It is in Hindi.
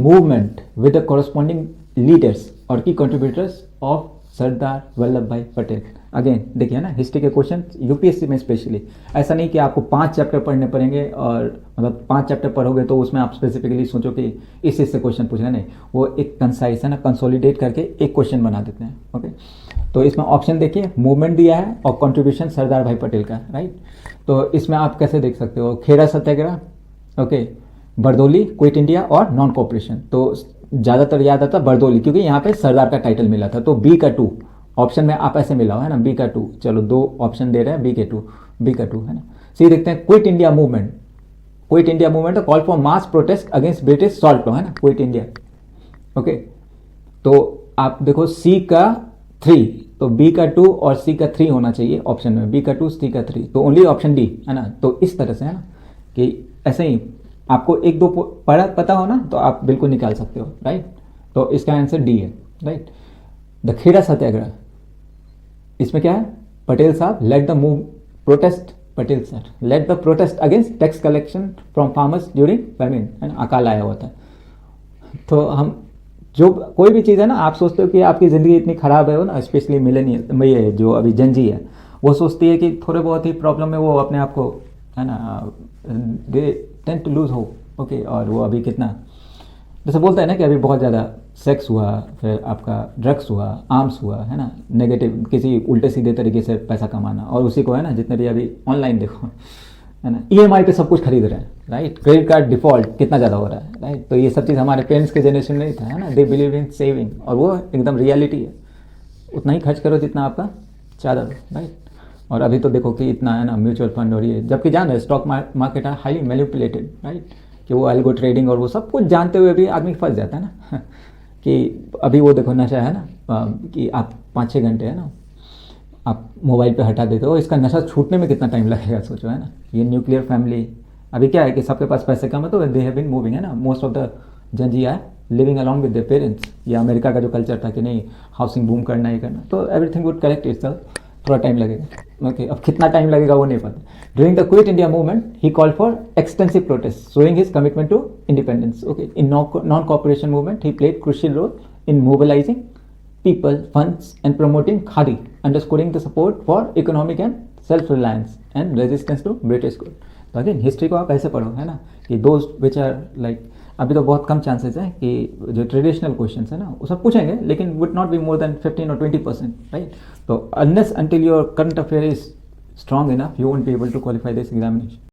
Movement with the corresponding leaders और की कंट्रीब्यूटर्स ऑफ सरदार वल्लभ भाई पटेल। अगेन देखिए ना, हिस्ट्री के क्वेश्चन यूपीएससी में स्पेशली ऐसा नहीं कि आपको 5 चैप्टर पढ़ने पड़ेंगे और मतलब 5 चैप्टर पढ़ोगे तो उसमें आप स्पेसिफिकली सोचो कि इस से क्वेश्चन पूछेगा, नहीं, वो एक कंसाइज है ना, कंसोलिडेट करके एक क्वेश्चन बना देते हैं। ओके, तो इसमें ऑप्शन देखिए, मूवमेंट दिया है और कंट्रीब्यूशन सरदार भाई पटेल का, राइट। तो इसमें आप कैसे देख सकते हो, खेड़ा सत्याग्रह, ओके, बरदौली, क्विट इंडिया और नॉन कोऑपरेशन। तो ज़्यादातर याद आता बरदौली क्योंकि यहाँ पे सरदार का टाइटल मिला था। तो बी का 2 ऑप्शन में आप ऐसे मिला हुआ है ना, बी का 2, चलो 2 ऑप्शन दे रहे हैं, बी का 2 है ना। सी देखते हैं, quit India movement, quit India movement call for mass protest against British salt law है ना, क्विट इंडिया। ओके, तो आप देखो सी का 3, तो बी का 2 और सी का 3 होना चाहिए ऑप्शन में, बी का 2 सी का 3, तो ओनली ऑप्शन डी है ना। तो इस तरह से है ना कि ऐसे ही आपको 1-2 पता हो ना तो आप बिल्कुल निकाल सकते हो, राइट। तो इसका आंसर डी है, राइट। द खेड़ा सत्याग्रह, इसमें क्या है, पटेल साहब led the move protest, Patel sir led the protest against tax collection from farmers during famine, है ना, अकाल आया हुआ था। तो हम जो कोई भी चीज़ है ना, आप सोचते हो कि आपकी ज़िंदगी इतनी ख़राब है हो ना, स्पेशली मिलेनियल ये जो अभी जनजी है, वो सोचती है कि थोड़े बहुत ही प्रॉब्लम में वो अपने आप को, है ना, they tend to lose hope. Okay, और वो अभी कितना जैसे बोलता है ना कि अभी बहुत ज़्यादा सेक्स हुआ, फिर आपका ड्रग्स हुआ, आर्म्स हुआ, है ना, नेगेटिव किसी उल्टे सीधे तरीके से पैसा कमाना, और उसी को है ना जितने भी अभी ऑनलाइन देखो, है ना, ईएमआई पे सब कुछ खरीद रहे हैं, राइट। क्रेडिट कार्ड डिफॉल्ट कितना ज़्यादा हो रहा है, राइट। तो ये सब चीज़ हमारे पेरेंट्स के जनरेशन में नहीं था, है ना, दे बिलीव इन सेविंग, और वो एकदम रियलिटी है, उतना ही खर्च करो जितना आपका चादर, राइट। और अभी तो देखो कि इतना है ना म्यूचुअल फंड, और ये जबकि जान रहे स्टॉक मार्केट है हाईली मैनिपुलेटेड, राइट, कि वो एल्गो ट्रेडिंग और वो सब कुछ जानते हुए भी आदमी फंस जाता है ना कि अभी वो देखो नशा है ना, कि आप 5-6 घंटे है ना आप मोबाइल पे हटा देते हो, इसका नशा छूटने में कितना टाइम लगेगा सोचो, है ना। ये न्यूक्लियर फैमिली, अभी क्या है कि सबके पास पैसे कम है तो दे हैव बीन मूविंग, है ना, most of the Gen Z are living along with their parents. या अमेरिका का जो कल्चर था कि नहीं हाउसिंग बूम करना ही करना, तो एवरीथिंग वुड करेक्ट इटसेल्फ, थोड़ा टाइम लगेगा। ओके, अब कितना टाइम लगेगा वो नहीं पता। During the quit India movement he call for extensive protest showing his commitment to independence. Okay, in non cooperation movement he played crucial role in mobilising people, funds and promoting khadi, underscoring the support for economic and self-reliance and resistance to British rule। तो अगेन हिस्ट्री को आप ऐसे पढ़ो, है ना, कि दोज विच आर लाइक, अभी तो बहुत कम चांसेस है कि जो ट्रेडिशनल क्वेश्चंस है ना वो सब पूछेंगे, लेकिन would not be more than 15 or 20%, right. तो unless until your current affair is strong enough you won't be able to qualify this examination.